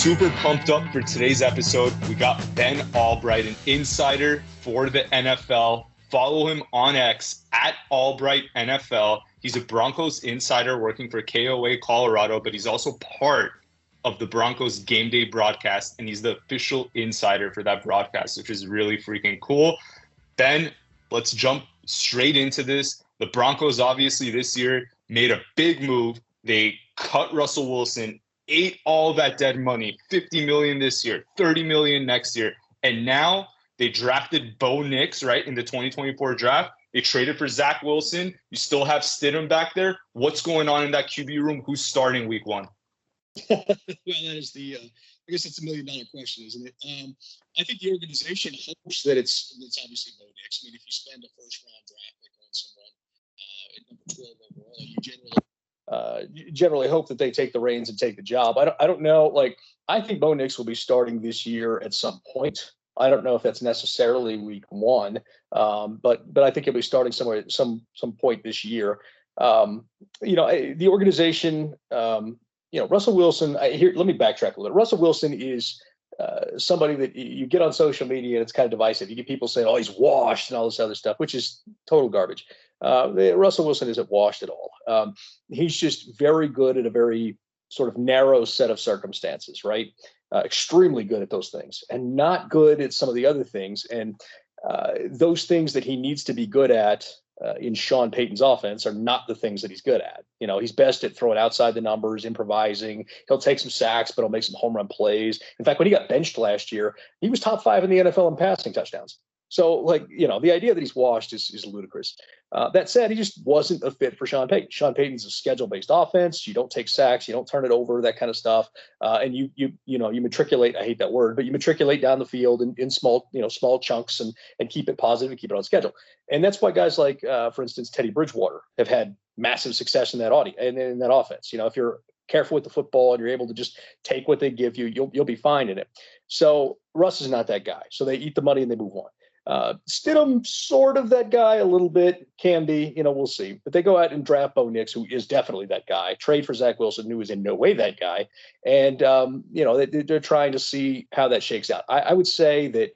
super pumped up for today's episode. We got Ben Allbright, an insider for the NFL. Follow him on X at Allbright NFL. He's a Broncos insider working for KOA Colorado, but he's also part of the Broncos game day broadcast, and he's the official insider for that broadcast, which is really freaking cool. Ben, let's jump straight into this. The Broncos obviously this year made a big move. They cut Russell Wilson, ate all that dead money, $50 million this year, $30 million next year. And now they drafted Bo Nix, right, in the 2024 draft. They traded for Zach Wilson. You still have Stidham back there. What's going on in that QB room? Who's starting week one? Well, that is I guess it's $1 million question, isn't it? I think the organization hopes that it's obviously Bo Nix. I mean, if you spend a first-round draft pick on someone at number 12 overall, you generally hope that they take the reins and take the job. I don't know. Like, I think Bo Nix will be starting this year at some point. I don't know if that's necessarily week one, but I think he'll be starting somewhere at some point this year. The organization. Russell Wilson, let me backtrack a little. Russell Wilson is somebody that you get on social media and it's kind of divisive. You get people saying, oh, he's washed and all this other stuff, which is total garbage. Russell Wilson isn't washed at all. He's just very good at a very sort of narrow set of circumstances, right? Extremely good at those things and not good at some of the other things. And those things that he needs to be good at in Sean Payton's offense are not the things that he's good at. He's best at throwing outside the numbers, improvising. He'll take some sacks, but he'll make some home run plays. In fact, when he got benched last year, he was top 5 in the NFL in passing touchdowns. So, the idea that he's washed is ludicrous. That said, he just wasn't a fit for Sean Payton. Sean Payton's a schedule-based offense. You don't take sacks. You don't turn it over, that kind of stuff. And you matriculate. I hate that word, but you matriculate down the field in small chunks and keep it positive and keep it on schedule. And that's why guys like, for instance, Teddy Bridgewater have had massive success in that in that offense. If you're careful with the football and you're able to just take what they give you, you'll be fine in it. So Russ is not that guy. So they eat the money and they move on. Stidham, sort of that guy, a little bit, can be, we'll see. But they go out and draft Bo Nix, who is definitely that guy. Trade for Zach Wilson, who is in no way that guy. And, they're trying to see how that shakes out. I would say that,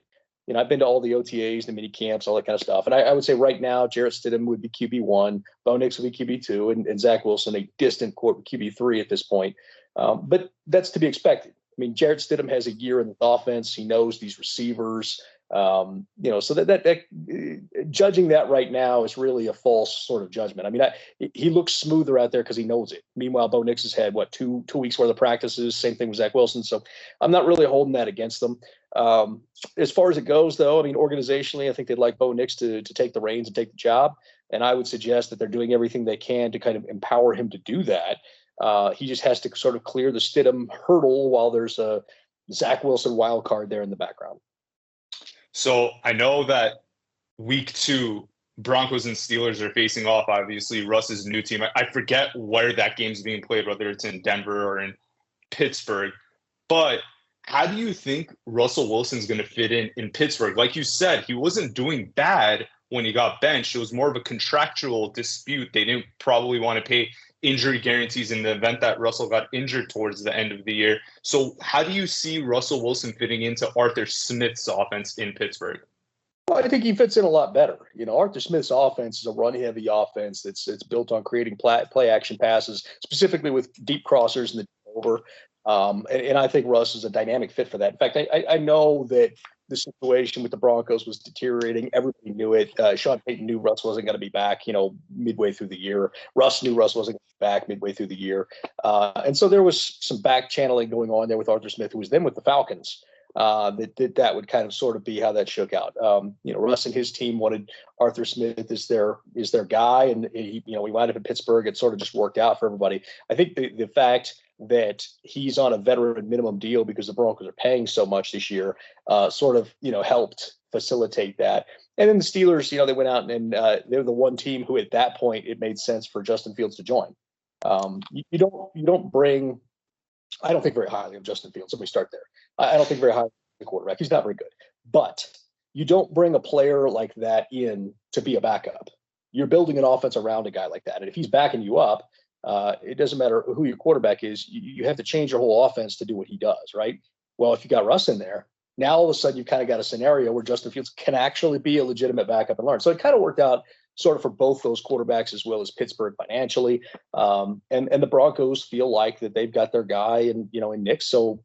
I've been to all the OTAs, the mini camps, all that kind of stuff. And I would say right now, Jarrett Stidham would be QB1, Bo Nix would be QB2, and Zach Wilson, a distant QB3 at this point. But that's to be expected. I mean, Jarrett Stidham has a year in the offense. He knows these receivers. So that judging that right now is really a false sort of judgment. I mean, he looks smoother out there because he knows it. Meanwhile, Bo Nix has had two weeks worth of practices. Same thing with Zach Wilson. So I'm not really holding that against them. As far as it goes, though, I mean, organizationally, I think they'd like Bo Nix to take the reins and take the job. And I would suggest that they're doing everything they can to kind of empower him to do that. He just has to sort of clear the Stidham hurdle while there's a Zach Wilson wild card there in the background. So I know that week 2, Broncos and Steelers are facing off, obviously, Russ's new team. I forget where that game's being played, whether it's in Denver or in Pittsburgh. But how do you think Russell Wilson's going to fit in Pittsburgh? Like you said, he wasn't doing bad when he got benched. It was more of a contractual dispute. They didn't probably want to pay injury guarantees in the event that Russell got injured towards the end of the year. So how do you see Russell Wilson fitting into Arthur Smith's offense in Pittsburgh? Well, I think he fits in a lot better. Arthur Smith's offense is a run-heavy offense that's built on creating play action passes, specifically with deep crossers and the over. And I think Russ is a dynamic fit for that. In fact, I know that the situation with the Broncos was deteriorating. Everybody knew it. Sean Payton knew Russ wasn't going to be back, midway through the year. Russ knew Russ wasn't going to be back midway through the year. And so there was some back channeling going on there with Arthur Smith, who was then with the Falcons. That would kind of sort of be how that shook out. Russ and his team wanted Arthur Smith as their guy, and he wound up in Pittsburgh. It sort of just worked out for everybody. I think the fact that he's on a veteran minimum deal because the Broncos are paying so much this year sort of helped facilitate that. And then the Steelers, they went out and they're the one team who at that point it made sense for Justin Fields to join. You don't bring. I don't think very highly of Justin Fields. Let me start there. I don't think very highly of the quarterback. He's not very good. But you don't bring a player like that in to be a backup. You're building an offense around a guy like that. And if he's backing you up, it doesn't matter who your quarterback is. You have to change your whole offense to do what he does, right? Well, if you got Russ in there, now all of a sudden you've kind of got a scenario where Justin Fields can actually be a legitimate backup and learn. So it kind of worked out sort of for both those quarterbacks as well as Pittsburgh financially. And the Broncos feel like that they've got their guy in Nick. So,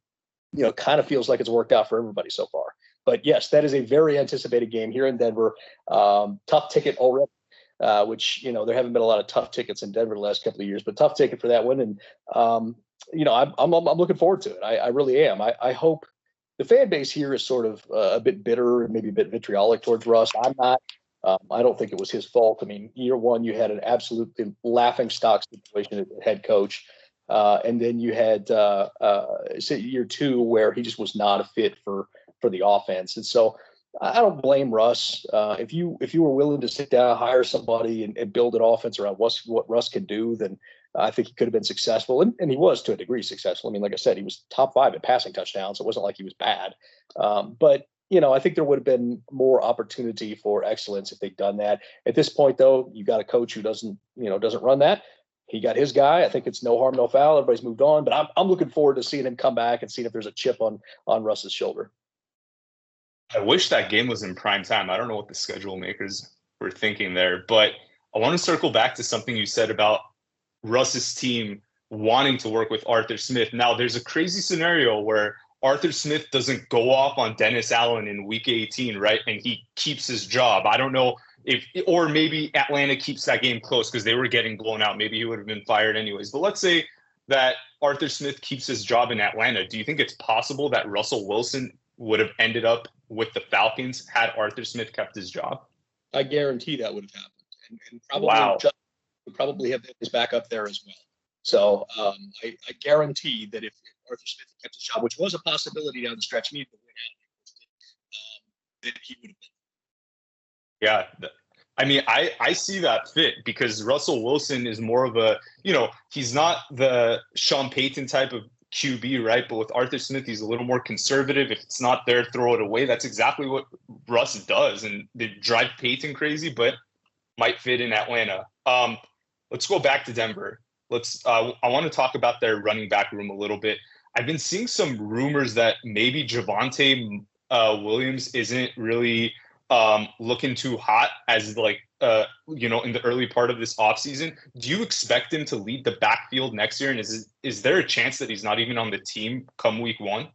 kind of feels like it's worked out for everybody so far. But yes, that is a very anticipated game here in Denver. Tough ticket already. Which, there haven't been a lot of tough tickets in Denver the last couple of years, but tough ticket for that one. And, I'm looking forward to it. I really am. I hope the fan base here is sort of a bit bitter and maybe a bit vitriolic towards Russ. I'm not. I don't think it was his fault. I mean, year one, you had an absolutely laughing stock situation at the head coach. And then you had year two where he just was not a fit for the offense. And so, I don't blame Russ. If you were willing to sit down, hire somebody, and build an offense around what Russ can do, then I think he could have been successful, and he was to a degree successful. I mean, like I said, he was top 5 in passing touchdowns. So it wasn't like he was bad. But I think there would have been more opportunity for excellence if they'd done that. At this point, though, you got a coach who doesn't run that. He got his guy. I think it's no harm, no foul. Everybody's moved on, but I'm looking forward to seeing him come back and seeing if there's a chip on Russ's shoulder. I wish that game was in prime time. I don't know what the schedule makers were thinking there, but I want to circle back to something you said about Russ's team wanting to work with Arthur Smith. Now, there's a crazy scenario where Arthur Smith doesn't go off on Dennis Allen in week 18, right? And he keeps his job. I don't know or maybe Atlanta keeps that game close because they were getting blown out. Maybe he would have been fired anyways. But let's say that Arthur Smith keeps his job in Atlanta. Do you think it's possible that Russell Wilson would have ended up with the Falcons had Arthur Smith kept his job? I guarantee that would have happened. And probably would probably have his back up there as well. So I guarantee that if Arthur Smith had kept his job, which was a possibility down the stretch, that he would have been. Yeah. I mean, I see that fit because Russell Wilson is more of a, he's not the Sean Payton type of QB, right? But with Arthur Smith, he's a little more conservative. If it's not there, throw it away. That's exactly what Russ does. And they drive Payton crazy, but might fit in Atlanta. Let's go back to Denver. I want to talk about their running back room a little bit. I've been seeing some rumors that maybe Javonte Williams isn't really looking too hot as in the early part of this offseason. Do you expect him to lead the backfield next year? And is there a chance that he's not even on the team come week 1?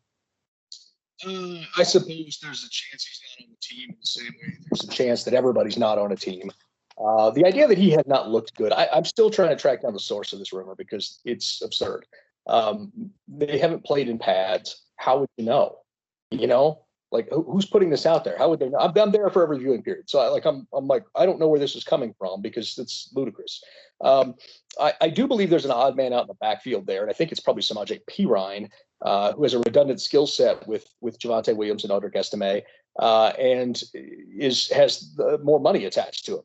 I suppose there's a chance he's not on the team in the same way there's a chance that everybody's not on a team. The idea that he had not looked good, I'm still trying to track down the source of this rumor because it's absurd. They haven't played in pads. How would you know? Like who's putting this out there? How would they know? I'm there for every viewing period. So I'm like, I don't know where this is coming from because it's ludicrous. I do believe there's an odd man out in the backfield there. And I think it's probably Samaje Perine, who has a redundant skill set with Javonte Williams and Audric Estime, and has more money attached to him.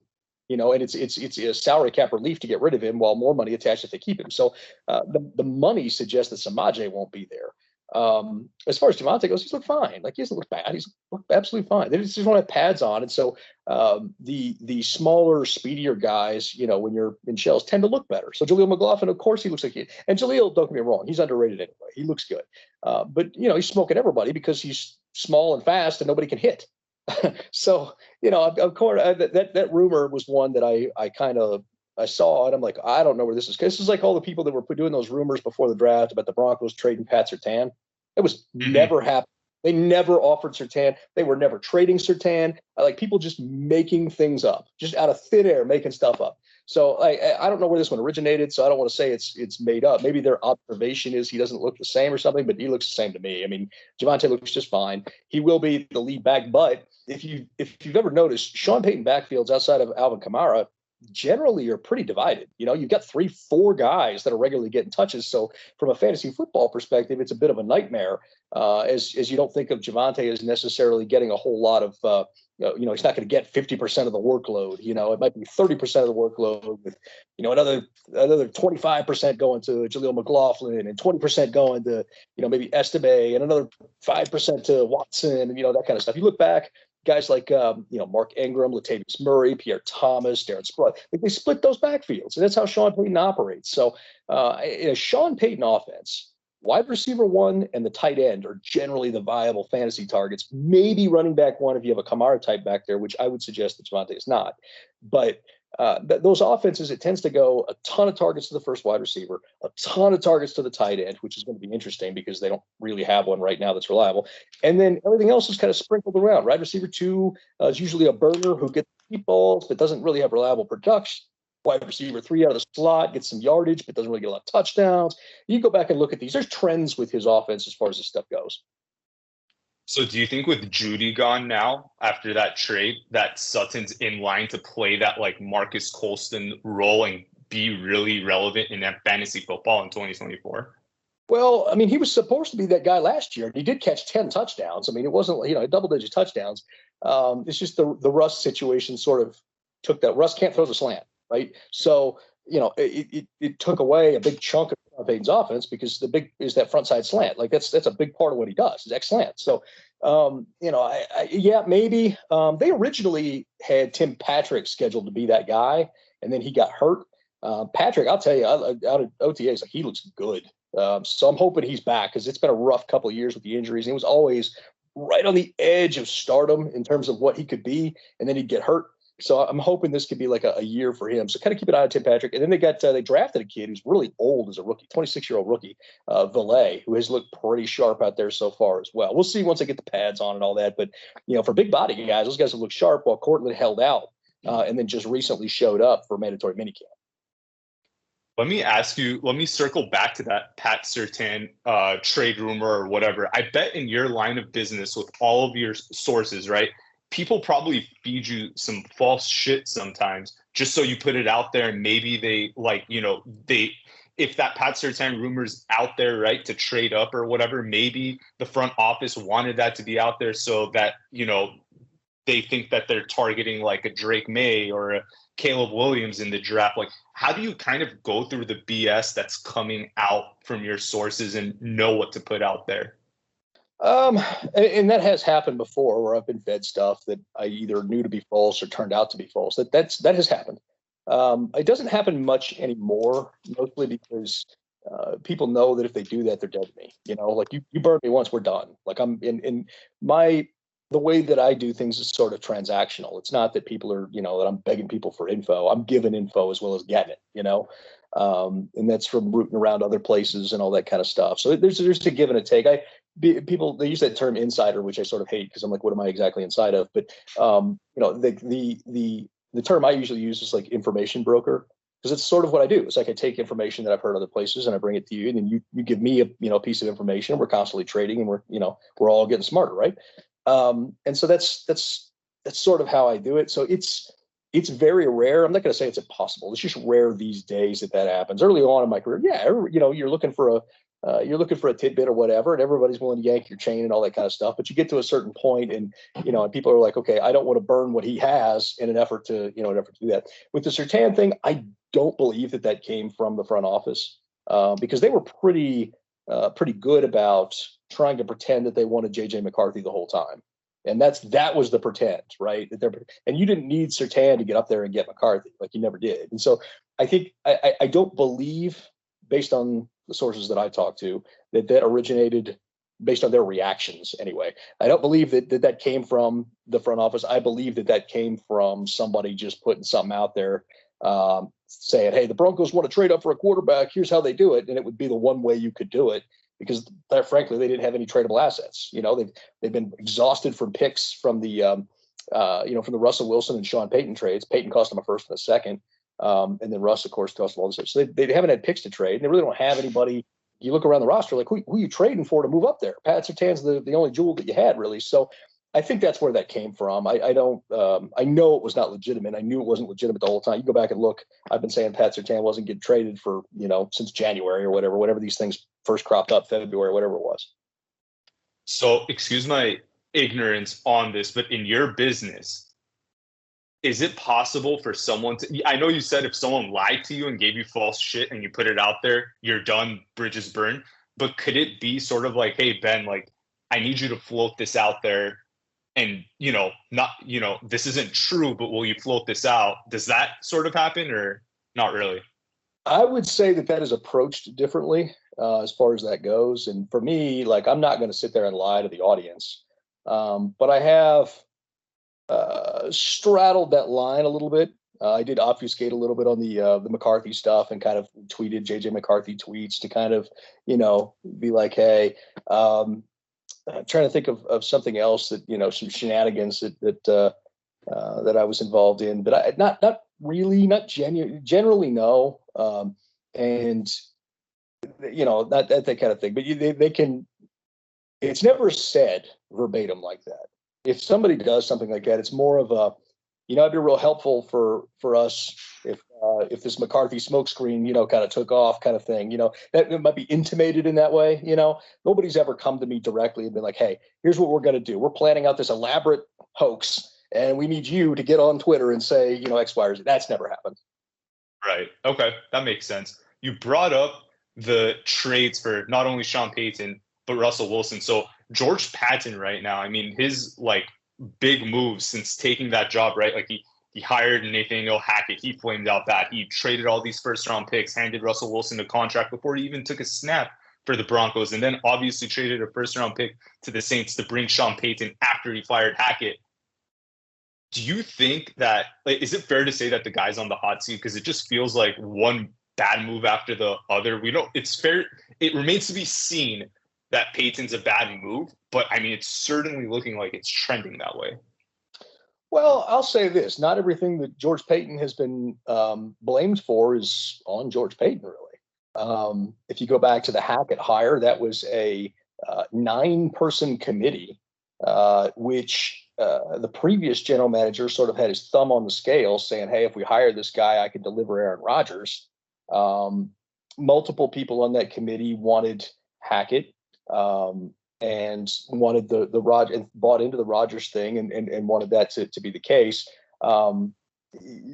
And it's a salary cap relief to get rid of him while more money attached if they keep him. So the money suggests that Samaje won't be there. As far as Javonte goes, he's looked fine. Like he hasn't looked bad. He's looked absolutely fine. They just don't have pads on. And so the smaller, speedier guys, when you're in shells tend to look better. So Jaleel McLaughlin, of course, he looks like and Jaleel, don't get me wrong, he's underrated anyway. He looks good. But he's smoking everybody because he's small and fast and nobody can hit. So, of course, that rumor was one that I saw and I'm like, I don't know where this is. This is like all the people that were doing those rumors before the draft about the Broncos trading Pat Surtain. It was never happened. They never offered Surtain. They were never trading Surtain. Like people just making things up, just out of thin air, making stuff up. So I don't know where this one originated. So I don't want to say it's made up. Maybe their observation is he doesn't look the same or something, but he looks the same to me. I mean, Javonte looks just fine. He will be the lead back, but if you've ever noticed, Sean Payton backfields outside of Alvin Kamara generally are pretty divided. You've got 3-4 guys that are regularly getting touches. So from a fantasy football perspective, it's a bit of a nightmare as you don't think of Javonte as necessarily getting a whole lot of, he's not going to get 50% of the workload. It might be 30% of the workload with, another 25% going to Jaleel McLaughlin and 20% going to, maybe Estime and another 5% to Watson and, that kind of stuff. You look back, guys like Mark Ingram, Latavius Murray, Pierre Thomas, Darren Sproles. Like, they split those backfields, and that's how Sean Payton operates. So in a Sean Payton offense, wide receiver one and the tight end are generally the viable fantasy targets. Maybe running back one if you have a Kamara type back there, which I would suggest that Javonte is not. But those offenses, it tends to go a ton of targets to the first wide receiver, a ton of targets to the tight end, which is going to be interesting because they don't really have one right now that's reliable. And then everything else is kind of sprinkled around. Wide receiver two is usually a burner who gets deep balls but doesn't really have reliable production. Wide receiver three out of the slot gets some yardage but doesn't really get a lot of touchdowns. You go back and look at these. There's trends with his offense as far as this stuff goes. So do you think with Judy gone now after that trade that Sutton's in line to play that like Marcus Colston role and be really relevant in that fantasy football in 2024? Well, I mean, he was supposed to be that guy last year. He did catch 10 touchdowns. I mean, it wasn't, double-digit touchdowns. It's just the Russ situation sort of took that. Russ can't throw the slant, right? So, it took away a big chunk of Payton's offense because the big is that front side slant. Like that's a big part of what he does is X slant. So, maybe they originally had Tim Patrick scheduled to be that guy, and then he got hurt. Patrick, I'll tell you, out of OTAs, he looks good. So I'm hoping he's back because it's been a rough couple of years with the injuries. And he was always right on the edge of stardom in terms of what he could be, and then he'd get hurt. So I'm hoping this could be like a year for him. So kind of keep an eye on Tim Patrick. And then they drafted a kid who's really old as a rookie, 26-year-old rookie, Valet, who has looked pretty sharp out there so far as well. We'll see once they get the pads on and all that. But, for big body guys, those guys have looked sharp while Cortland held out and then just recently showed up for mandatory minicamp. Let me circle back to that Pat Surtain trade rumor or whatever. I bet in your line of business with all of your sources, right? People probably feed you some false shit sometimes just so you put it out there. And maybe they if that Pat Surtain rumor's out there, right, to trade up or whatever, maybe the front office wanted that to be out there so that, they think that they're targeting like a Drake May or a Caleb Williams in the draft. Like, how do you kind of go through the BS that's coming out from your sources and know what to put out there? And that has happened before where I've been fed stuff that I either knew to be false or turned out to be false. That has happened. It doesn't happen much anymore, mostly because people know that if they do that, they're dead to me. Like you burned me once, we're done. Like I'm in the way that I do things is sort of transactional. It's not that people are, that I'm begging people for info. I'm giving info as well as getting it, and that's from rooting around other places and all that kind of stuff. So there's a give and a take. People, they use that term insider, which I sort of hate because I'm like, what am I exactly inside of? But, the term I usually use is like information broker, because it's sort of what I do. It's like I take information that I've heard other places and I bring it to you, and then you give me a piece of information. We're constantly trading, and we're all getting smarter, right? And so that's sort of how I do it. So it's very rare. I'm not going to say it's impossible. It's just rare these days that happens. Early on in my career, you're looking for a tidbit or whatever, and everybody's willing to yank your chain and all that kind of stuff. But you get to a certain point, and and people are like, okay, I don't want to burn what he has in an effort to do that. With the Surtain thing, I don't believe that came from the front office because they were pretty good about trying to pretend that they wanted JJ McCarthy the whole time. And that was the pretend, right? And you didn't need Surtain to get up there and get McCarthy, like you never did. And so I think I don't believe, based on the sources that I talked to, that originated based on their reactions anyway. I don't believe that came from the front office. I believe that came from somebody just putting something out there saying, hey, the Broncos want to trade up for a quarterback. Here's how they do it. And it would be the one way you could do it. Because frankly, they didn't have any tradable assets. They've been exhausted from picks from the from the Russell Wilson and Sean Payton trades. Payton cost them a first and a second, and then Russ, of course, cost them all this stuff. So they haven't had picks to trade. And they really don't have anybody. You look around the roster, like who you trading for to move up there? Pat Surtain's the only jewel that you had, really. So I think that's where that came from. I know it was not legitimate. I knew it wasn't legitimate the whole time. You go back and look. I've been saying Pat Surtain wasn't getting traded for since January or whatever these things first cropped up, February, whatever it was. So excuse my ignorance on this, but in your business, is it possible for someone to, I know you said if someone lied to you and gave you false shit and you put it out there, you're done, bridges burn. But could it be sort of like, hey, Ben, like, I need you to float this out there and, not, this isn't true, but will you float this out? Does that sort of happen or not really? I would say that is approached differently as far as that goes. And for me, like, I'm not going to sit there and lie to the audience. But I have straddled that line a little bit. I did obfuscate a little bit on the McCarthy stuff and kind of tweeted JJ McCarthy tweets to kind of, be like, hey, I'm trying to think of something else that, some shenanigans that I was involved in, but I not really, not generally no. And not that kind of thing, but they can, it's never said verbatim like that. If somebody does something like that, it's more of a, it'd be real helpful for us if this McCarthy smokescreen, kind of took off kind of thing, that it might be intimated in that way. Nobody's ever come to me directly and been like, hey, here's what we're going to do. We're planning out this elaborate hoax and we need you to get on Twitter and say, X, Y, or Z. That's never happened. Right. Okay. That makes sense. You brought up the trades for not only Sean Payton, but Russell Wilson. So George Patton right now, I mean, his big moves since taking that job, right? Like he hired Nathaniel Hackett. He flamed out that. He traded all these first round picks, handed Russell Wilson a contract before he even took a snap for the Broncos. And then obviously traded a first round pick to the Saints to bring Sean Payton after he fired Hackett. Do you think that, is it fair to say that the guy's on the hot seat? Because it just feels like one bad move after the other. It remains to be seen that Payton's a bad move, but I mean, it's certainly looking like it's trending that way. Well, I'll say this. Not everything that George Patton has been blamed for is on George Patton, really. If you go back to the Hackett hire, that was a 9-person committee, which the previous general manager sort of had his thumb on the scale saying, hey, if we hire this guy, I can deliver Aaron Rodgers. Multiple people on that committee wanted Hackett and wanted the Rodgers and bought into the Rodgers thing and wanted that to be the case.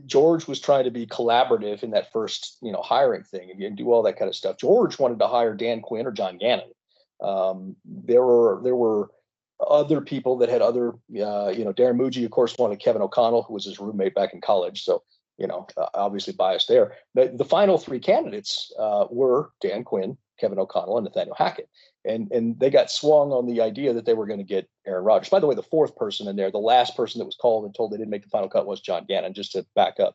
George was trying to be collaborative in that first, hiring thing and do all that kind of stuff. George wanted to hire Dan Quinn or John Gannon. There were other people that had other, Darren Muji, of course, wanted Kevin O'Connell, who was his roommate back in college. So, obviously biased there. The final 3 candidates were Dan Quinn, Kevin O'Connell, and Nathaniel Hackett. And they got swung on the idea that they were going to get Aaron Rodgers. By the way, the 4th person in there, the last person that was called and told they didn't make the final cut was John Gannon, just to back up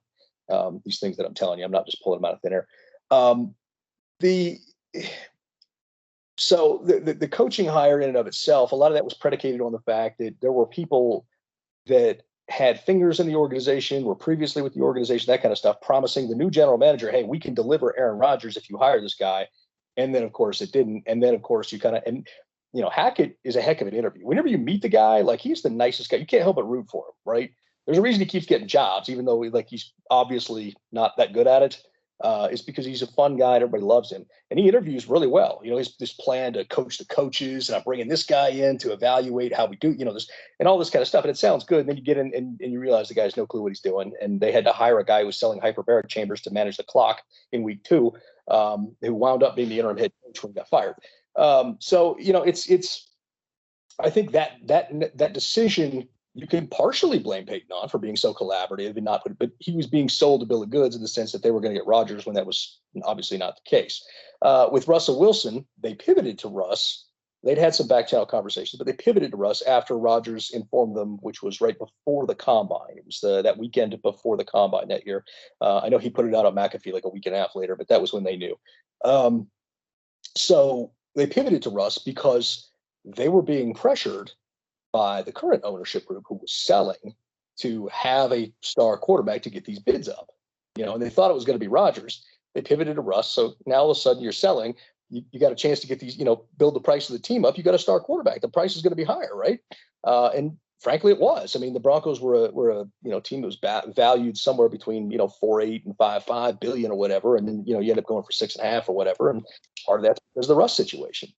these things that I'm telling you. I'm not just pulling them out of thin air. So the coaching hire in and of itself, a lot of that was predicated on the fact that there were people that had fingers in the organization, were previously with the organization, that kind of stuff, promising the new general manager, hey, we can deliver Aaron Rodgers if you hire this guy. And then, of course, it didn't. And then, of course, Hackett is a heck of an interview. Whenever you meet the guy, he's the nicest guy. You can't help but root for him, right? There's a reason he keeps getting jobs, even though he's obviously not that good at it. It's because he's a fun guy and everybody loves him. And he interviews really well. He's this plan to coach the coaches, and I'm bringing this guy in to evaluate how we do, this and all this kind of stuff. And it sounds good. And then you get in and you realize the guy has no clue what he's doing. And they had to hire a guy who was selling hyperbaric chambers to manage the clock in week 2, who wound up being the interim head coach when he got fired. It's I think that decision you can partially blame Payton on for being so collaborative and not, but he was being sold a bill of goods in the sense that they were going to get Rodgers when that was obviously not the case. With Russell Wilson, they pivoted to Russ. They'd had some back channel conversations, but they pivoted to Russ after Rodgers informed them, which was right before the combine. It was that weekend before the combine that year. I know he put it out on McAfee like a week and a half later, but that was when they knew. So they pivoted to Russ because they were being pressured by the current ownership group who was selling to have a star quarterback to get these bids up, and they thought it was going to be Rodgers. They pivoted to Russ. So now all of a sudden you're selling, you got a chance to get these, build the price of the team up. You got a star quarterback. The price is going to be higher. Right. And frankly, it was. I mean, the Broncos were a team that was valued somewhere between, 4.8 and 5.5 billion or whatever. And then, you end up going for 6.5 or whatever. And part of that's because of the Russ situation.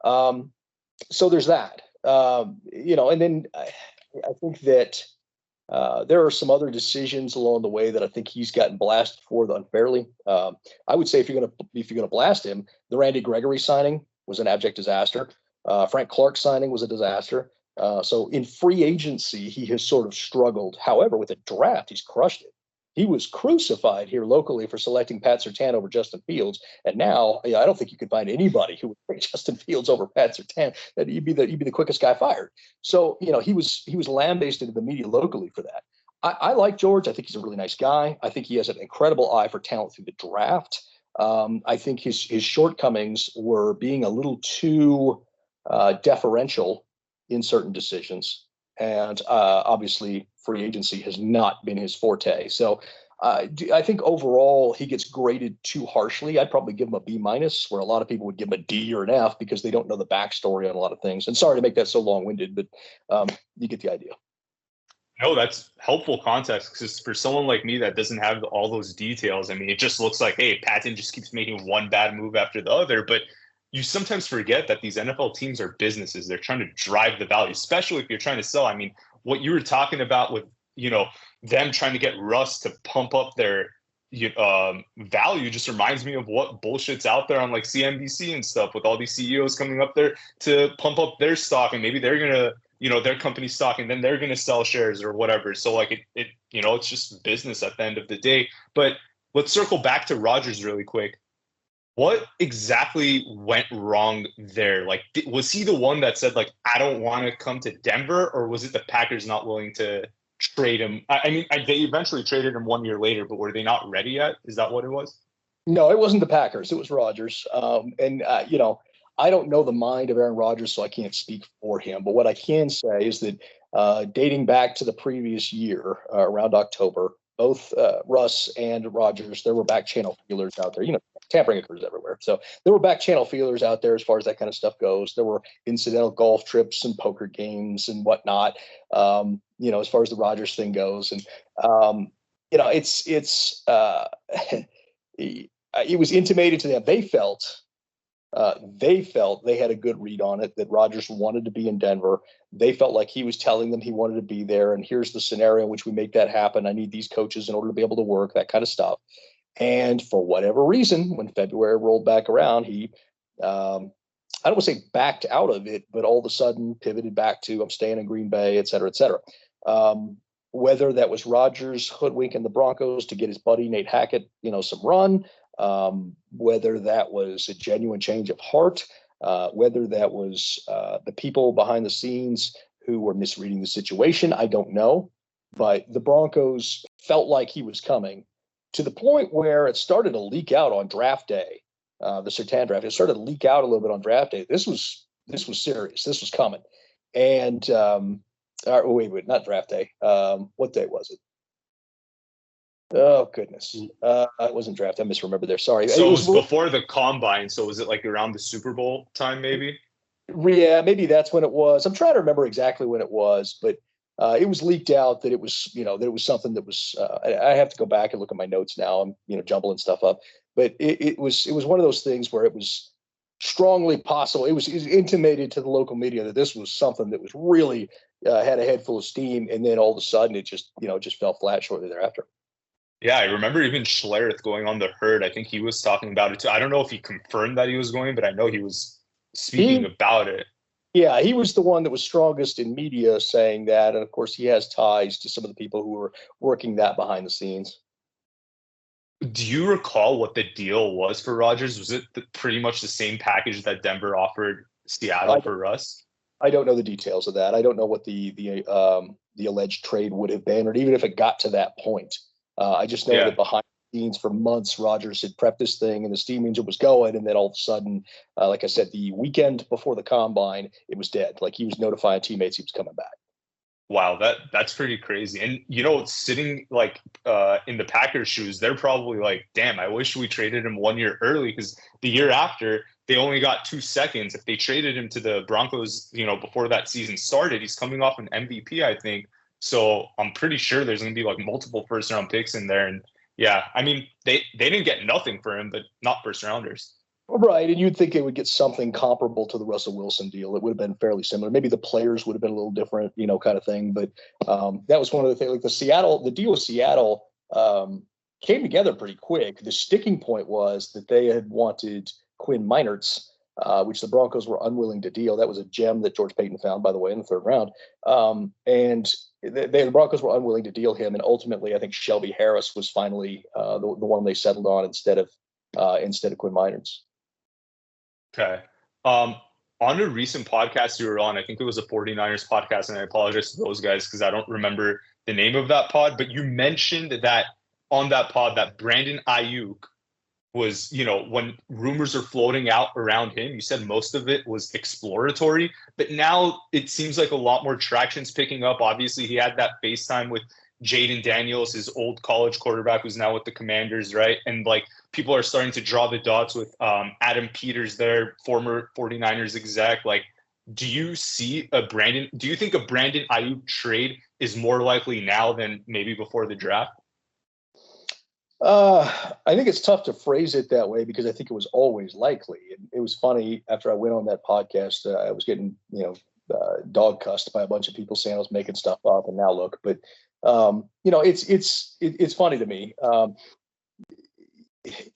So there's that. And then I think that there are some other decisions along the way that I think he's gotten blasted for unfairly. I would say if you're going to blast him, the Randy Gregory signing was an abject disaster. Frank Clark signing was a disaster. So in free agency, he has sort of struggled. However, with the draft, he's crushed it. He was crucified here locally for selecting Pat Surtain over Justin Fields, and now I don't think you could find anybody who would take Justin Fields over Pat Surtain. That you'd be the quickest guy fired. So he was lambasted in the media locally for that. I like George. I think he's a really nice guy. I think he has an incredible eye for talent through the draft. I think his shortcomings were being a little too deferential in certain decisions. And obviously, free agency has not been his forte. So I think overall he gets graded too harshly. I'd probably give him a B minus, where a lot of people would give him a D or an F because they don't know the backstory on a lot of things. And sorry to make that so long-winded, but you get the idea. No, that's helpful context, because for someone like me that doesn't have all those details, I mean, it just looks like, hey, Patton just keeps making one bad move after the other. But you sometimes forget that these NFL teams are businesses. They're trying to drive the value, especially if you're trying to sell. I mean, what you were talking about with, them trying to get Russ to pump up their value just reminds me of what bullshit's out there on like CNBC and stuff, with all these CEOs coming up there to pump up their stock, and maybe they're going to, their company stock, and then they're going to sell shares or whatever. So like it's just business at the end of the day. But let's circle back to Rodgers really quick. What exactly went wrong there? Like, was he the one that said, like, I don't want to come to Denver, or was it the Packers not willing to trade him? I mean, they eventually traded him 1 year later, but were they not ready yet? Is that what it was? No, it wasn't the Packers. It was Rodgers. I don't know the mind of Aaron Rodgers, so I can't speak for him. But what I can say is that dating back to the previous year, around October, both Russ and Rodgers, there were back channel feelers out there. Tampering occurs everywhere. So there were back channel feelers out there as far as that kind of stuff goes. There were incidental golf trips and poker games and whatnot, as far as the Rodgers thing goes. And, it was intimated to them. They felt they had a good read on it, that Rodgers wanted to be in Denver. They felt like he was telling them he wanted to be there. And here's the scenario in which we make that happen. I need these coaches in order to be able to work, that kind of stuff. And for whatever reason, when February rolled back around, he, I don't want to say backed out of it, but all of a sudden pivoted back to, I'm staying in Green Bay, et cetera, et cetera. Whether that was Rodgers hoodwinking the Broncos to get his buddy Nate Hackett, some run, whether that was a genuine change of heart, whether that was the people behind the scenes who were misreading the situation, I don't know. But the Broncos felt like he was coming, to the point where it started to leak out on draft day, the Surtain draft. It started to leak out a little bit on draft day. This was serious. This was coming. And wait, not draft day. What day was it? Oh, goodness. It wasn't draft. I misremembered there. Sorry. So it was before the combine. So was it like around the Super Bowl time, maybe? Yeah, maybe that's when it was. I'm trying to remember exactly when it was, but it was leaked out that it was, that it was something that was, I have to go back and look at my notes now. I'm, jumbling stuff up, but it was one of those things where it was strongly possible. It was intimated to the local media that this was something that was really had a head full of steam. And then all of a sudden it just fell flat shortly thereafter. Yeah, I remember even Schlereth going on the herd. I think he was talking about it too. I don't know if he confirmed that he was going, but I know he was speaking about it. Yeah, he was the one that was strongest in media saying that. And of course, he has ties to some of the people who were working that behind the scenes. Do you recall what the deal was for Rodgers? Was it pretty much the same package that Denver offered Seattle for Russ? I don't know the details of that. I don't know what the alleged trade would have been, or even if it got to that point. I just know that behind the scenes for months, Rodgers had prepped this thing and the steam engine was going. And then all of a sudden, like I said, the weekend before the combine, it was dead. Like he was notifying teammates he was coming back. Wow, that's pretty crazy. And, sitting like in the Packers' shoes, they're probably like, damn, I wish we traded him 1 year early, because the year after they only got 2 seconds. If they traded him to the Broncos, before that season started, he's coming off an MVP, I think. So I'm pretty sure there's going to be like multiple first round picks in there. And yeah, I mean, they didn't get nothing for him, but not first rounders. Right. And you'd think they would get something comparable to the Russell Wilson deal. It would have been fairly similar. Maybe the players would have been a little different, kind of thing. But that was one of the things, like the deal with Seattle came together pretty quick. The sticking point was that they had wanted Quinn Meinerz which the Broncos were unwilling to deal. That was a gem that George Patton found, by the way, in the third round. And the Broncos were unwilling to deal him. And ultimately, I think Shelby Harris was finally the one they settled on instead of Quinn Meinerz. Okay. On a recent podcast you were on, I think it was a 49ers podcast, and I apologize to those guys because I don't remember the name of that pod, but you mentioned that on that pod that Brandon Aiyuk was, when rumors are floating out around him, you said most of it was exploratory, but now it seems like a lot more traction's picking up. Obviously, he had that FaceTime with Jaden Daniels, his old college quarterback who's now with the Commanders, right? And like people are starting to draw the dots with Adam Peters, their former 49ers exec. Like, do you think a Brandon Aiyuk trade is more likely now than maybe before the draft? I think it's tough to phrase it that way because I think it was always likely. And it was funny after I went on that podcast, I was getting, dog cussed by a bunch of people saying I was making stuff up, and now look, but it's funny to me.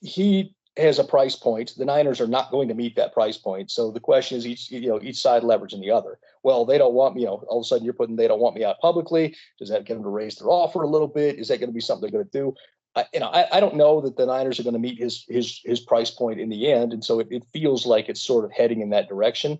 He has a price point. The Niners are not going to meet that price point. So the question is each side leveraging the other. Well, they don't want me, all of a sudden you're putting, they don't want me out publicly. Does that get them to raise their offer a little bit? Is that going to be something they're going to do? I don't know that the Niners are going to meet his price point in the end. And so it feels like it's sort of heading in that direction.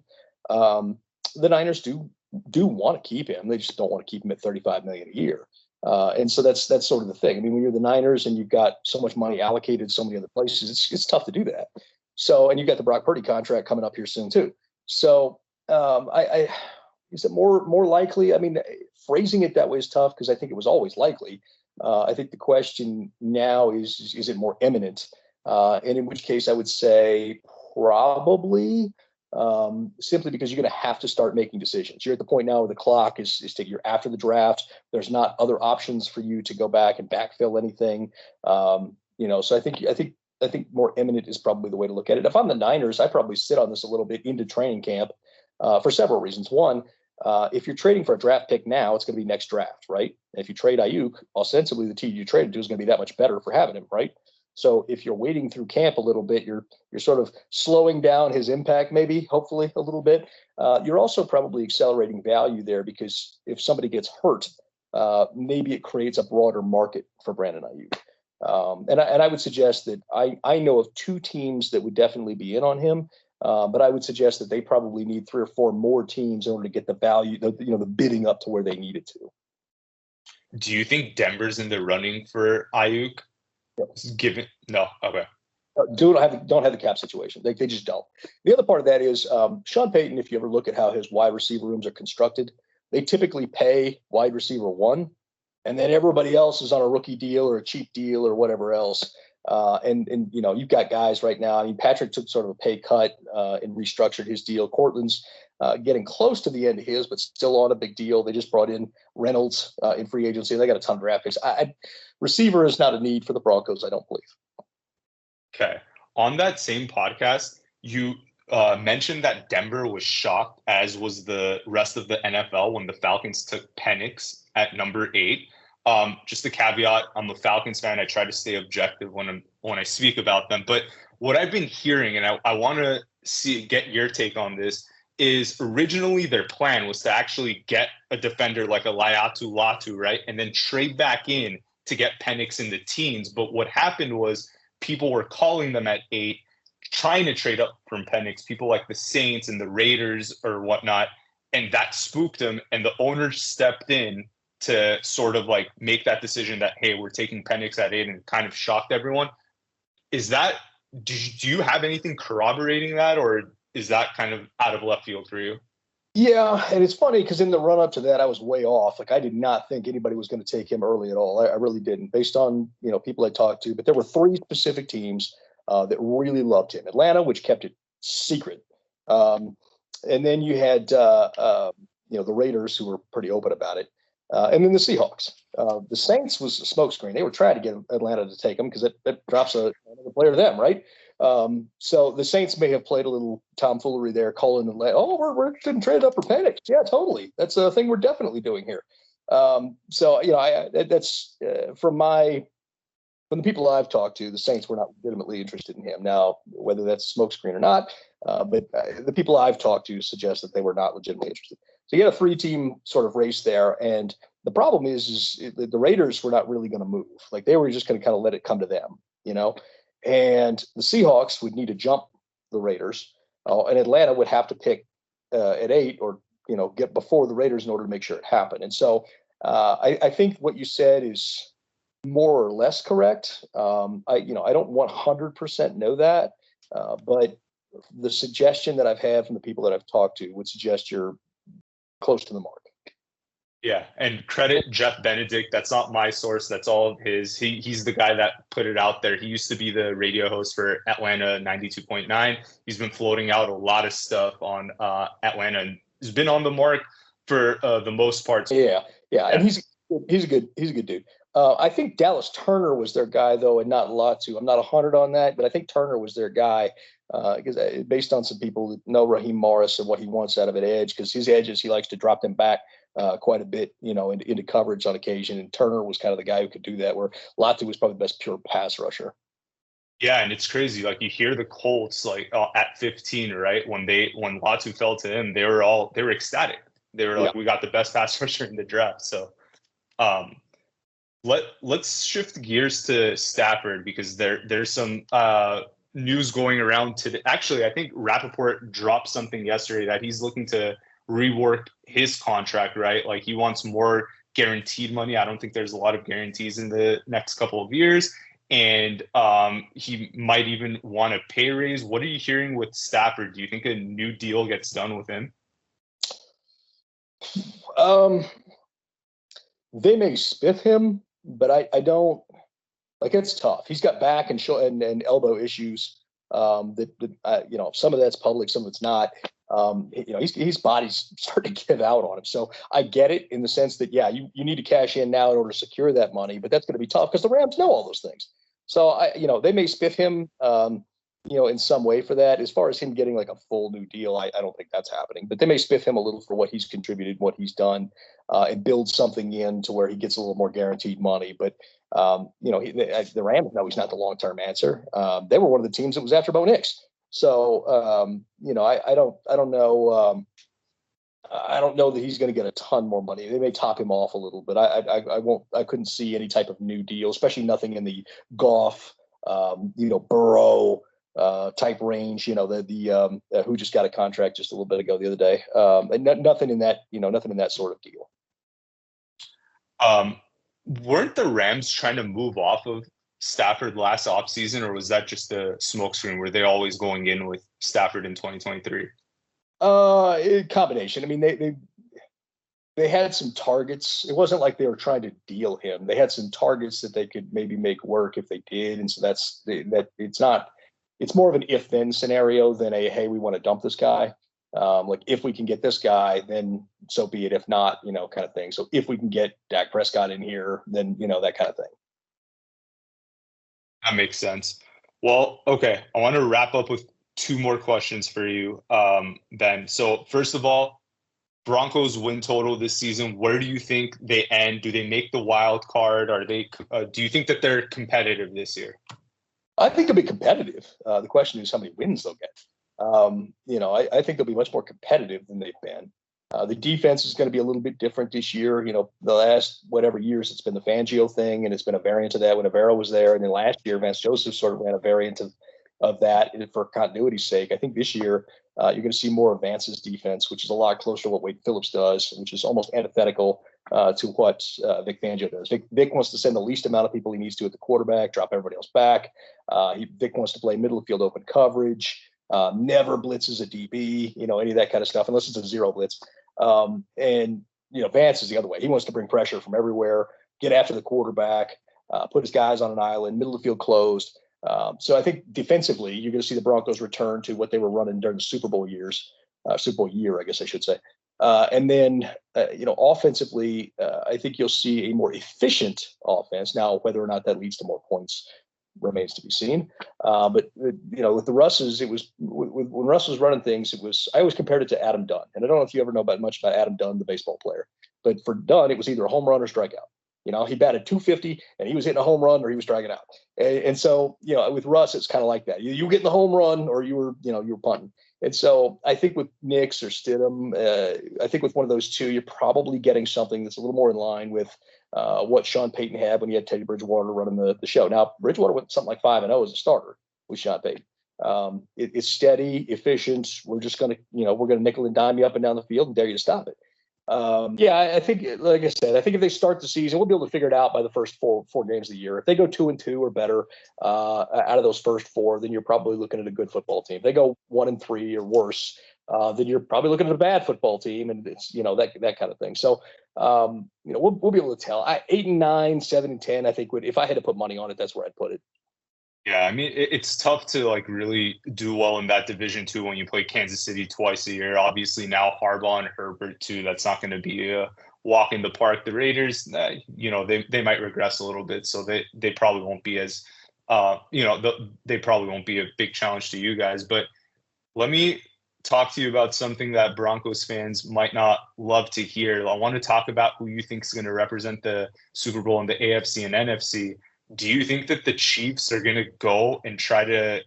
The Niners do want to keep him. They just don't want to keep him at $35 million a year. And so that's sort of the thing. I mean, when you're the Niners and you've got so much money allocated so many other places, it's tough to do that. So, and you've got the Brock Purdy contract coming up here soon too. So, is it more likely? I mean, phrasing it that way is tough because I think it was always likely. I think the question now is it more imminent? And in which case I would say probably, simply because you're going to have to start making decisions. You're at the point now where the clock is ticking. You're after the draft. There's not other options for you to go back and backfill anything. So I think more imminent is probably the way to look at it. If I'm the Niners, I probably sit on this a little bit into training camp for several reasons. One, if you're trading for a draft pick now, it's going to be next draft, right? And if you trade Aiyuk, ostensibly the team you traded to is going to be that much better for having him, right? So if you're waiting through camp a little bit, you're sort of slowing down his impact, maybe, hopefully a little bit. You're also probably accelerating value there because if somebody gets hurt, maybe it creates a broader market for Brandon Aiyuk. And I would suggest that I know of two teams that would definitely be in on him. But I would suggest that they probably need 3 or 4 more teams in order to get the value, the bidding up to where they need it to. Do you think Denver's in the running for Aiyuk? Yep. No, okay. Don't have the cap situation. They just don't. The other part of that is Sean Payton. If you ever look at how his wide receiver rooms are constructed, they typically pay wide receiver 1, and then everybody else is on a rookie deal or a cheap deal or whatever else. And you've got guys right now. I mean, Patrick took sort of a pay cut and restructured his deal. Cortland's getting close to the end of his, but still on a big deal. They just brought in Reynolds in free agency. They got a ton of draft picks. Receiver is not a need for the Broncos, I don't believe. Okay. On that same podcast, you mentioned that Denver was shocked, as was the rest of the NFL, when the Falcons took Penix at number 8. Just a caveat, I'm a Falcons fan. I try to stay objective when I speak about them. But what I've been hearing, and I want to get your take on this, is originally their plan was to actually get a defender like a Laiatu Latu, right? And then trade back in to get Penix in the teens. But what happened was people were calling them at 8, trying to trade up from Penix, people like the Saints and the Raiders or whatnot. And that spooked them. And the owner stepped in to sort of like make that decision that, hey, we're taking Penix at 8, and kind of shocked everyone. Do you have anything corroborating that, or is that kind of out of left field for you? Yeah, and it's funny because in the run up to that, I was way off. Like I did not think anybody was going to take him early at all. I really didn't, based on people I talked to. But there were 3 specific teams that really loved him. Atlanta, which kept it secret, and then you had the Raiders, who were pretty open about it. And then the Seahawks. The Saints was a smokescreen. They were trying to get Atlanta to take them because that drops another player to them, right? So the Saints may have played a little tomfoolery there, calling and we're getting traded up for Penix. Yeah, totally. That's a thing we're definitely doing here. That's from my from the people I've talked to, the Saints were not legitimately interested in him. Now, whether that's a smokescreen or not, but the people I've talked to suggest that they were not legitimately interested. So you had a 3-team sort of race there, and the problem is the Raiders were not really going to move. Like, they were just going to kind of let it come to them, and the Seahawks would need to jump the Raiders, and Atlanta would have to pick at 8 or get before the Raiders in order to make sure it happened. And so I think what you said is more or less correct. I don't 100% know that, but the suggestion that I've had from the people that I've talked to would suggest you're close to the mark. Yeah, and credit Jeff Benedict. That's not my source. That's all of his. He's the guy that put it out there. He used to be the radio host for Atlanta 92.9. He's been floating out a lot of stuff on Atlanta, and he's been on the mark for the most part. Yeah, and he's a good dude. I think Dallas Turner was their guy, though, and not Latu. I'm not 100 on that, but I think Turner was their guy because based on some people that know Raheem Morris and what he wants out of an edge, because his edges, he likes to drop them back quite a bit, into coverage on occasion. And Turner was kind of the guy who could do that, where Latu was probably the best pure pass rusher. Yeah, and it's crazy. Like, you hear the Colts at 15, right? When Latu fell to him, they were ecstatic. They were like, we got the best pass rusher in the draft. So let's shift gears to Stafford, because there's some news going around today. Actually, I think Rappaport dropped something yesterday that he's looking to rework his contract, right? Like, he wants more guaranteed money. I don't think there's a lot of guarantees in the next couple of years. And he might even want a pay raise. What are you hearing with Stafford? Do you think a new deal gets done with him? They may spiff him, but I don't like. It's tough. He's got back and elbow issues. That some of that's public, some of it's not. His body's starting to give out on him. So I get it in the sense that, you need to cash in now in order to secure that money, but that's going to be tough because the Rams know all those things. So they may spiff him, in some way for that. As far as him getting like a full new deal, I don't think that's happening, but they may spiff him a little for what he's contributed, what he's done, and build something in to where he gets a little more guaranteed money. But, the Rams know he's not the long-term answer. They were one of the teams that was after Bo Nix. So, I don't know. I don't know that he's going to get a ton more money. They may top him off a little, but I couldn't see any type of new deal, especially nothing in the Goff, Burrow type range, who just got a contract just a little bit ago the other day. And nothing in that sort of deal. Weren't the Rams trying to move off of Stafford last offseason, or was that just a smokescreen? Were they always going in with Stafford in 2023? Combination. I mean, they had some targets. It wasn't like they were trying to deal him. They had some targets that they could maybe make work if they did, and so it's more of an if-then scenario than a, hey, we want to dump this guy. Like, if we can get this guy, then so be it. If not, kind of thing. So if we can get Dak Prescott in here, then, that kind of thing. That makes sense. Well, okay. I want to wrap up with 2 more questions for you, Ben. So first of all, Broncos win total this season. Where do you think they end? Do they make the wild card? Do you think that they're competitive this year? I think they'll be competitive. The question is how many wins they'll get. I think they'll be much more competitive than they've been. The defense is going to be a little bit different this year. The last whatever years it's been the Fangio thing, and it's been a variant of that when Avera was there. And then last year, Vance Joseph sort of ran a variant of that for continuity's sake. I think this year you're going to see more of Vance's defense, which is a lot closer to what Wade Phillips does, which is almost antithetical to what Vic Fangio does. Vic wants to send the least amount of people he needs to at the quarterback, drop everybody else back. Vic wants to play middle of field open coverage. Never blitzes a DB, any of that kind of stuff, unless it's a zero blitz. Vance is the other way. He wants to bring pressure from everywhere, get after the quarterback, put his guys on an island, middle of the field closed. So I think defensively, you're going to see the Broncos return to what they were running during the Super Bowl year, I guess I should say. And then, offensively, I think you'll see a more efficient offense. Now, whether or not that leads to more points remains to be seen. But with the Russes, it was when Russ was running things, I always compared it to Adam Dunn. And I don't know if you ever know much about Adam Dunn, the baseball player, but for Dunn, it was either a home run or strikeout. He batted 250 and he was hitting a home run or he was striking out. And so, with Russ, it's kind of like that. You getting the home run or you were punting. And so I think with Nix or Stidham, I think with one of those two, you're probably getting something that's a little more in line with what Sean Payton had when he had Teddy Bridgewater running the show. Now, Bridgewater went something like 5-0 as a starter with Sean Payton. It's steady, efficient. We're just going to, we're going to nickel and dime you up and down the field and dare you to stop it. I think, like I said, I think if they start the season, we'll be able to figure it out by the first four games of the year. If they go 2-2 or better out of those first four, then you're probably looking at a good football team. If they go 1-3 or worse, then you're probably looking at a bad football team, and it's that kind of thing. So we'll be able to tell. 8-9, 7-10, I think if I had to put money on it, that's where I'd put it. Yeah, I mean, it's tough to really do well in that division too when you play Kansas City twice a year. Obviously now Harbaugh and Herbert too. That's not going to be a walk in the park. The Raiders, they might regress a little bit, so they probably won't be as, they probably won't be a big challenge to you guys. But let me talk to you about something that Broncos fans might not love to hear. I want to talk about who you think is going to represent the Super Bowl in the AFC and NFC. Do you think that the Chiefs are going to go and try to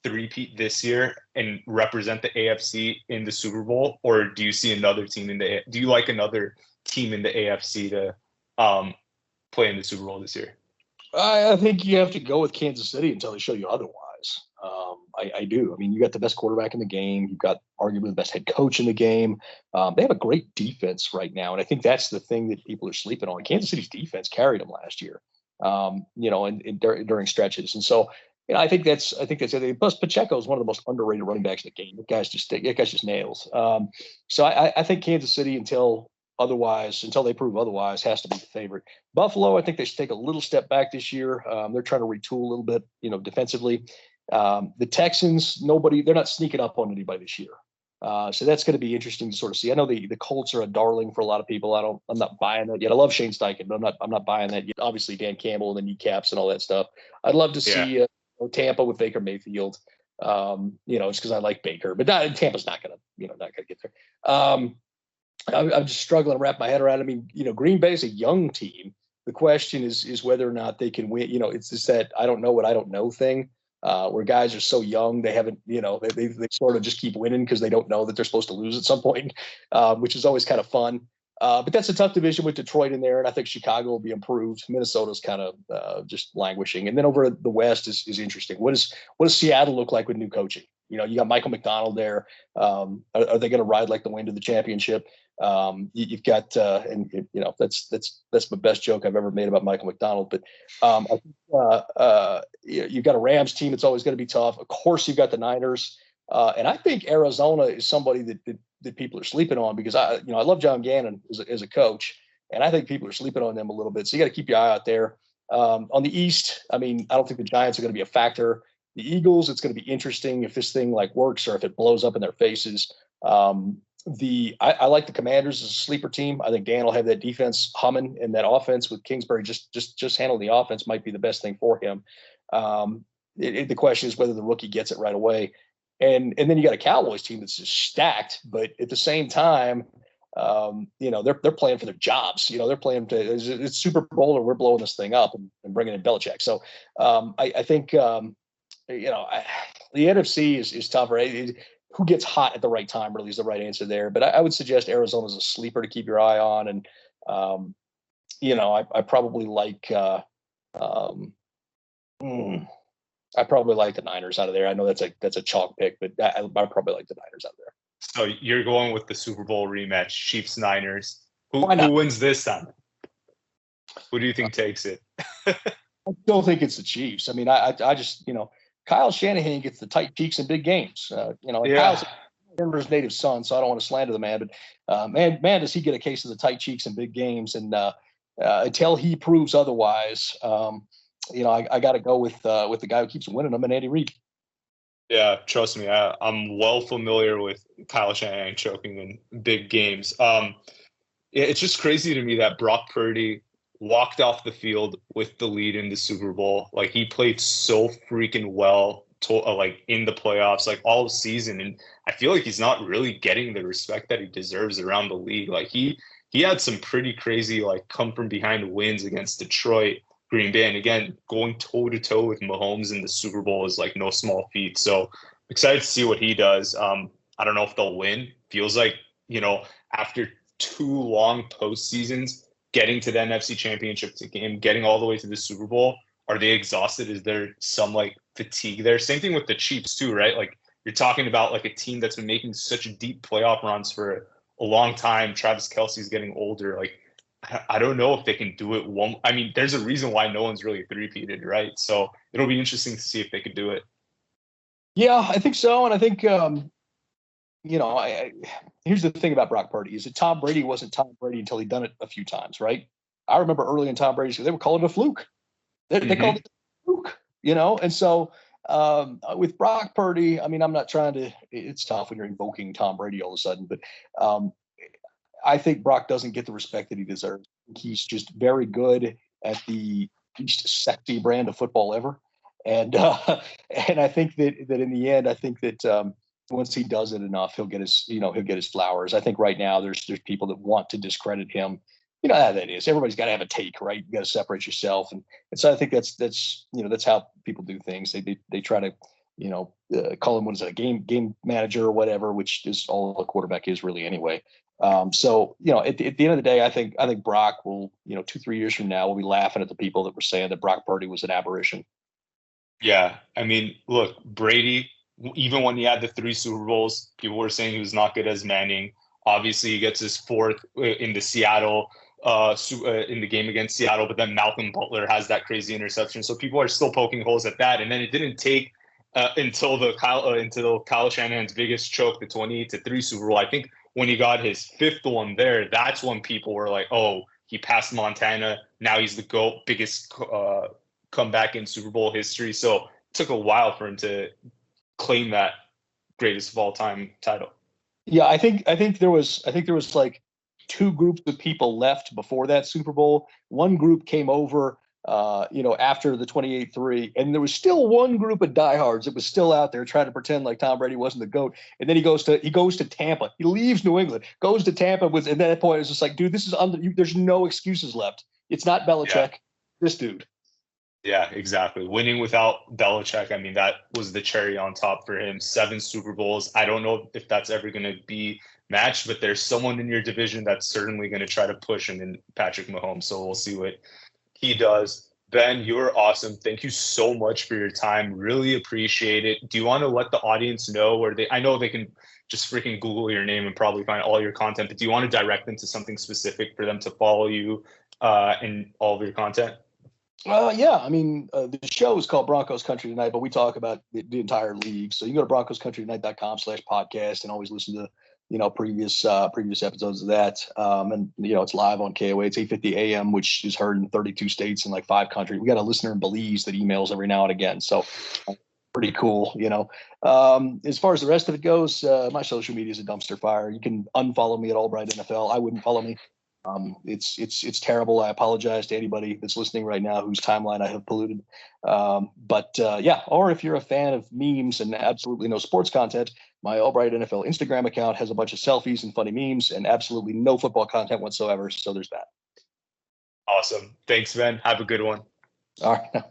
three-peat this year and represent the AFC in the Super Bowl, or do you see another team do you like another team in the AFC to play in the Super Bowl this year? I think you have to go with Kansas City until they show you otherwise. I do. I mean, you got the best quarterback in the game. You've got arguably the best head coach in the game. They have a great defense right now, and I think that's the thing that people are sleeping on. Kansas City's defense carried them last year. And during stretches. And so, I think that's it. Plus Pacheco is one of the most underrated running backs in the game. That guy's just nails. So I think Kansas City until they prove otherwise has to be the favorite. Buffalo, I think they should take a little step back this year. They're trying to retool a little bit, defensively. The Texans, they're not sneaking up on anybody this year. So that's going to be interesting to sort of see. I know the Colts are a darling for a lot of people. I'm not buying that yet. I love Shane Steichen, but I'm not buying that yet. Obviously Dan Campbell and the kneecaps and all that stuff. I'd love to see Tampa with Baker Mayfield. It's because I like Baker, but Tampa's not going to get there. I'm just struggling to wrap my head around. I mean, Green Bay is a young team. The question is whether or not they can win. It's just that I don't know what I don't know thing. Where guys are so young, they haven't, they sort of just keep winning because they don't know that they're supposed to lose at some point, which is always kind of fun. But that's a tough division with Detroit in there, and I think Chicago will be improved. Minnesota's kind of just languishing, and then over the West is interesting. What does Seattle look like with new coaching? You got Michael McDonald there. Are they going to ride like the wind of the championship? You've got, that's the best joke I've ever made about Michael McDonald. But you've got a Rams team that's always going to be tough. Of course, you've got the Niners, and I think Arizona is somebody that people are sleeping on because I love John Gannon as a coach, and I think people are sleeping on them a little bit. So you got to keep your eye out there. On the East, I mean, I don't think the Giants are going to be a factor. The Eagles, it's going to be interesting if this thing works or if it blows up in their faces. I like the Commanders as a sleeper team. I think Dan will have that defense humming, and that offense with Kingsbury just handling the offense might be the best thing for him. The question is whether the rookie gets it right away. And then you got a Cowboys team that's just stacked, but at the same time, they're playing for their jobs. They're playing it's Super Bowl and we're blowing this thing up and bringing in Belichick. So I think the NFC is tougher. Who gets hot at the right time really is the right answer there. But I would suggest Arizona's a sleeper to keep your eye on. And, I probably like I probably like the Niners out of there. I know that's a chalk pick, but I probably like the Niners out of there. So you're going with the Super Bowl rematch, Chiefs-Niners. Who wins this time? Who do you think takes it? I don't think it's the Chiefs. I mean, I just, Kyle Shanahan gets the tight cheeks in big games. Kyle's Denver's native son, so I don't want to slander the man, but man, does he get a case of the tight cheeks in big games. And until he proves otherwise, I got to go with the guy who keeps winning them, and Andy Reid. Yeah, trust me, I'm well familiar with Kyle Shanahan choking in big games. It's just crazy to me that Brock Purdy walked off the field with the lead in the Super Bowl. He played so freaking well in the playoffs, all season. And I feel like he's not really getting the respect that he deserves around the league. he had some pretty crazy like come from behind wins against Detroit, Green Bay, and again going toe to toe with Mahomes in the Super Bowl is like no small feat. So excited to see what he does. I don't know if they'll win. Feels like, after 2 long postseasons, getting to the NFC Championship game, getting all the way to the Super Bowl, are they exhausted? Is there some like fatigue there? Same thing with the Chiefs too, right? Like you're talking about like a team that's been making such deep playoff runs for a long time. Travis Kelce's getting older. Like I don't know if they can do it. I mean, there's a reason why no one's really three-peated, right? So it'll be interesting to see if they could do it. Yeah, I think so. And I think, here's the thing about Brock Purdy is that Tom Brady wasn't Tom Brady until he'd done it a few times, right? I remember early in Tom Brady's, they were calling it a fluke. They called it a fluke, and so with Brock Purdy, I mean, I'm not trying to, it's tough when you're invoking Tom Brady all of a sudden, but I think Brock doesn't get the respect that he deserves. He's just very good at the least sexy brand of football ever. And I think that in the end, I think that once he does it enough, he'll get his flowers. I think right now there's people that want to discredit him. You know how that is. Everybody's got to have a take, right? You got to separate yourself, and so I think that's how people do things. They try to call him, what is it, a game manager or whatever, which is all a quarterback is really anyway. So at the end of the day, I think Brock will 2-3 years from now we'll be laughing at the people that were saying that Brock Purdy was an aberration. Yeah, I mean, look, Brady, even when he had the 3 Super Bowls, people were saying he was not good as Manning. Obviously, he gets his 4th in the Seattle in the game against Seattle, but then Malcolm Butler has that crazy interception. So people are still poking holes at that. And then it didn't take until Kyle Shanahan's biggest choke, the 28-3 Super Bowl. I think when he got his 5th one there, that's when people were like, oh, he passed Montana. Now he's the GOAT, biggest comeback in Super Bowl history. So it took a while for him to claim that greatest of all time title. Yeah, I think there was like 2 groups of people left before that Super Bowl. One group came over after the 28-3, and there was still one group of diehards that was still out there trying to pretend like Tom Brady wasn't the GOAT. And then he goes to Tampa. He leaves New England, goes to Tampa and at that point it's just like, dude, this is there's no excuses left. It's not Belichick. Yeah. This dude. Yeah, exactly. Winning without Belichick, I mean, that was the cherry on top for him. 7 Super Bowls. I don't know if that's ever going to be matched, but there's someone in your division that's certainly going to try to push him in Patrick Mahomes. So we'll see what he does. Ben, you were awesome. Thank you so much for your time. Really appreciate it. Do you want to let the audience know where I know they can just freaking Google your name and probably find all your content, but do you want to direct them to something specific for them to follow you and all of your content? Yeah, I mean, the show is called Broncos Country Tonight, but we talk about the entire league. So you can go to broncoscountryknight.com/podcast and always listen to, previous episodes of that. And, it's live on KOA. It's 8:50 a.m., which is heard in 32 states and like 5 countries. We got a listener in Belize that emails every now and again. So pretty cool, As far as the rest of it goes, my social media is a dumpster fire. You can unfollow me at Allbright NFL. I wouldn't follow me. It's terrible. I apologize to anybody that's listening right now whose timeline I have polluted. Or if you're a fan of memes and absolutely no sports content, my Allbright NFL Instagram account has a bunch of selfies and funny memes and absolutely no football content whatsoever. So there's that. Awesome. Thanks, Ben. Have a good one. All right.